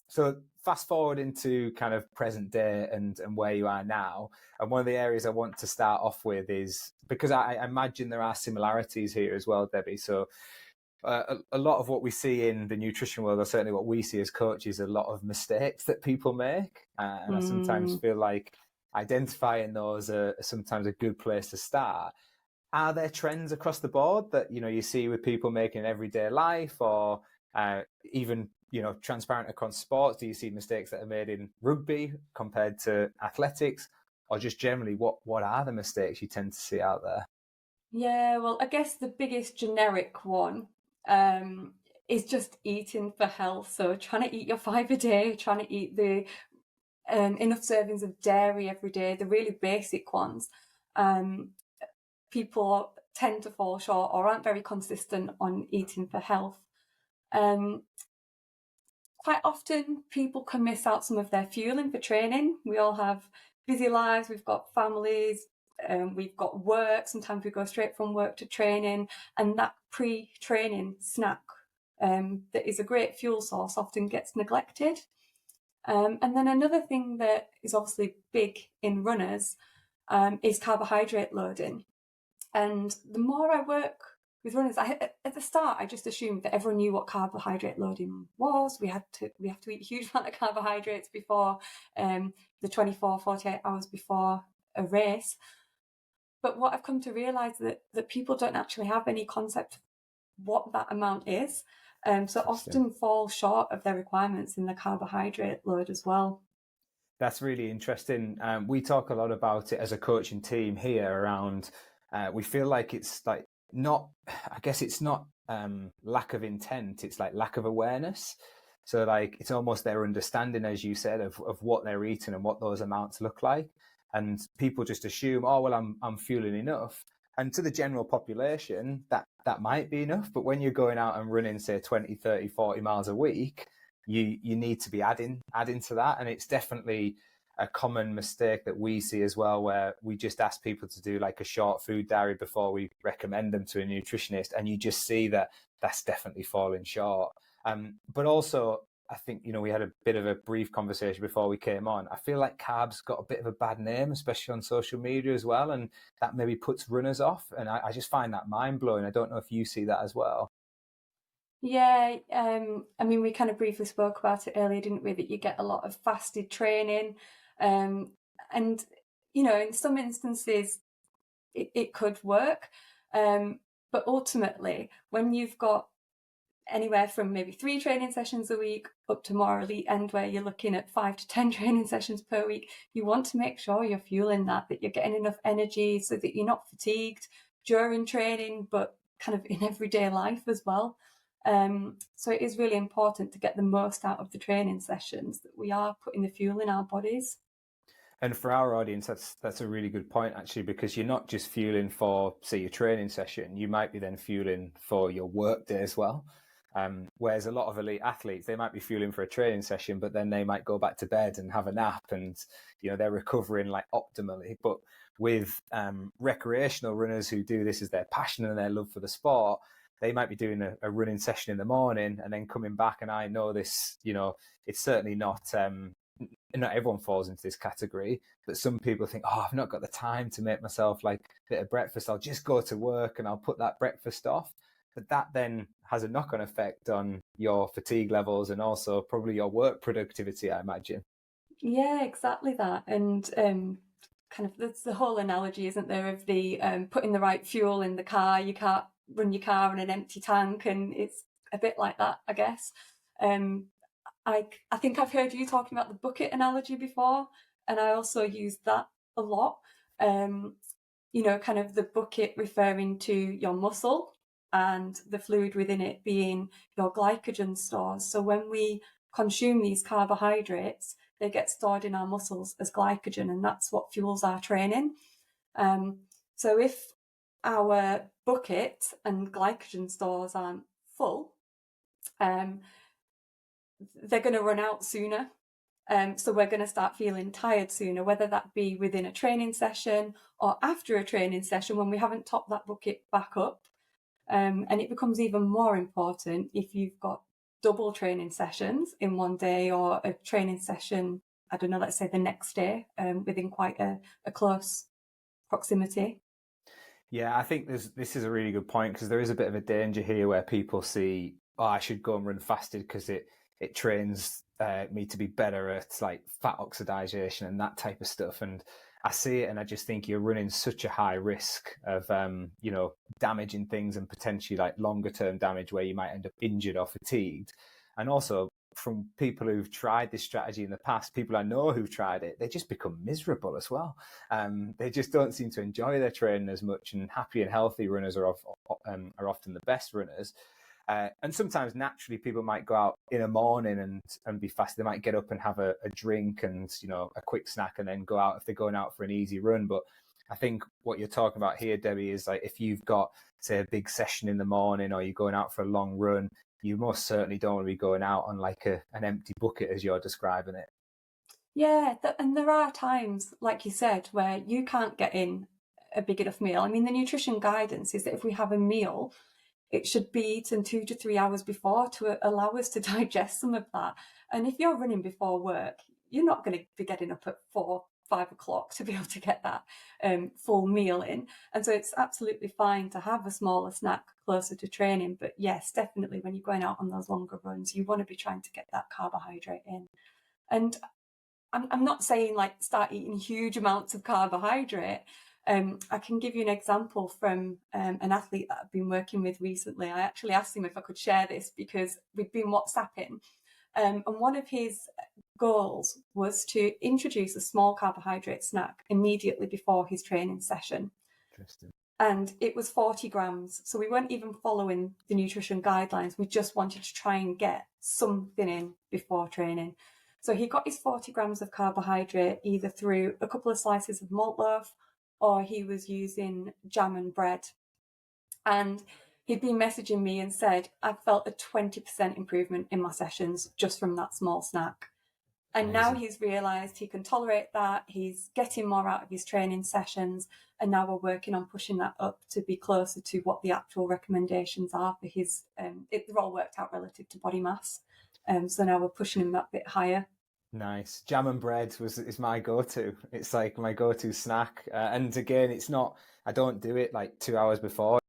So fast forward into kind of present day and where you are now. And one of the areas I want to start off with is because I imagine there are similarities here as well, Debbie. So a lot of what we see in the nutrition world, or certainly what we see as coaches, a lot of mistakes that people make. And I sometimes feel like identifying those are sometimes a good place to start. Are there trends across the board that, you see with people making everyday life, or even, transparent across sports? Do you see mistakes that are made in rugby compared to athletics, or just generally what are the mistakes you tend to see out there? Yeah, well, I guess the biggest generic one is just eating for health. So trying to eat your 5 a day, trying to eat the enough servings of dairy every day, the really basic ones. People tend to fall short or aren't very consistent on eating for health. Quite often people can miss out some of their fueling for training. We all have busy lives, we've got families, we've got work. Sometimes we go straight from work to training, and that pre-training snack that is a great fuel source often gets neglected. And then another thing that is obviously big in runners is carbohydrate loading. And the more I work with runners, at the start I just assumed that everyone knew what carbohydrate loading was. We have to eat a huge amount of carbohydrates before the 24, 48 hours before a race. But what I've come to realise that people don't actually have any concept of what that amount is. So often fall short of their requirements in the carbohydrate load as well. That's really interesting. We talk a lot about it as a coaching team here around, we feel like it's like not, I guess it's not lack of intent, it's like lack of awareness. So like it's almost their understanding, as you said, of what they're eating and what those amounts look like. And people just assume, oh, well, I'm fueling enough. And to the general population, that might be enough. But when you're going out and running, say, 20, 30, 40 miles a week, you need to be adding to that. And it's definitely a common mistake that we see as well, where we just ask people to do like a short food diary before we recommend them to a nutritionist. And you just see that that's definitely falling short. But also, I think, we had a bit of a brief conversation before we came on. I feel like carbs got a bit of a bad name, especially on social media as well. And that maybe puts runners off. And I just find that mind blowing. I don't know if you see that as well. Yeah, I mean, we kind of briefly spoke about it earlier, didn't we? That you get a lot of fasted training. And, in some instances, it could work. But ultimately, when you've got anywhere from maybe 3 training sessions a week up to more elite end where you're looking at 5 to 10 training sessions per week, you want to make sure you're fueling that you're getting enough energy so that you're not fatigued during training, but kind of in everyday life as well. So it is really important to get the most out of the training sessions, that we are putting the fuel in our bodies. And for our audience, that's a really good point, actually, because you're not just fueling for, say, your training session. You might be then fueling for your work day as well. Whereas a lot of elite athletes, they might be fueling for a training session, but then they might go back to bed and have a nap, and they're recovering like optimally. But with recreational runners who do this as their passion and their love for the sport, they might be doing a running session in the morning and then coming back. And I know this, it's certainly not everyone falls into this category, but some people think, oh, I've not got the time to make myself like a bit of breakfast. I'll just go to work and I'll put that breakfast off. But that then has a knock-on effect on your fatigue levels and also probably your work productivity, I imagine. Yeah, exactly that. And kind of that's the whole analogy, isn't there, of the putting the right fuel in the car. You can't run your car on an empty tank, and it's a bit like that, I guess. I think I've heard you talking about the bucket analogy before, and I also use that a lot. Kind of the bucket referring to your muscle and the fluid within it being your glycogen stores. So when we consume these carbohydrates, they get stored in our muscles as glycogen, and that's what fuels our training. So if our bucket and glycogen stores aren't full, they're going to run out sooner. So we're going to start feeling tired sooner, whether that be within a training session or after a training session when we haven't topped that bucket back up. And it becomes even more important if you've got double training sessions in one day, or a training session, I don't know, let's say the next day, within quite a close proximity. Yeah, I think this is a really good point, because there is a bit of a danger here where people see, oh, I should go and run fasted because it trains me to be better at like fat oxidation and that type of stuff. And I see it and I just think you're running such a high risk of damaging things, and potentially like longer term damage where you might end up injured or fatigued. And also, from people who've tried this strategy in the past, people I know who've tried it, they just become miserable as well. They just don't seem to enjoy their training as much, and happy and healthy runners are often the best runners. And sometimes naturally people might go out in a morning and be fast. They might get up and have a drink and a quick snack, and then go out if they're going out for an easy run. But I think what you're talking about here, Debbie, is like if you've got, say, a big session in the morning, or you're going out for a long run, you most certainly don't want to be going out on like an empty bucket, as you're describing it. Yeah, and there are times, like you said, where you can't get in a big enough meal. I mean, the nutrition guidance is that if we have a meal, it should be eaten 2 to 3 hours before to allow us to digest some of that. And if you're running before work, you're not going to be getting up at 4, 5 o'clock to be able to get that full meal in. And so it's absolutely fine to have a smaller snack closer to training. But yes, definitely when you're going out on those longer runs, you want to be trying to get that carbohydrate in. And I'm not saying like start eating huge amounts of carbohydrate. I can give you an example from an athlete that I've been working with recently. I actually asked him if I could share this because we've been WhatsApping. And one of his goals was to introduce a small carbohydrate snack immediately before his training session. Interesting. And it was 40 grams. So we weren't even following the nutrition guidelines. We just wanted to try and get something in before training. So he got his 40 grams of carbohydrate either through a couple of slices of malt loaf, or he was using jam and bread. And he'd been messaging me and said, I felt a 20% improvement in my sessions just from that small snack. And now he's realised he can tolerate that. He's getting more out of his training sessions. And now we're working on pushing that up to be closer to what the actual recommendations are for his, they're all worked out relative to body mass. So now we're pushing him that bit higher. Nice. Jam and bread is my go-to. It's like my go-to snack. And again, it's not, I don't do it like 2 hours before.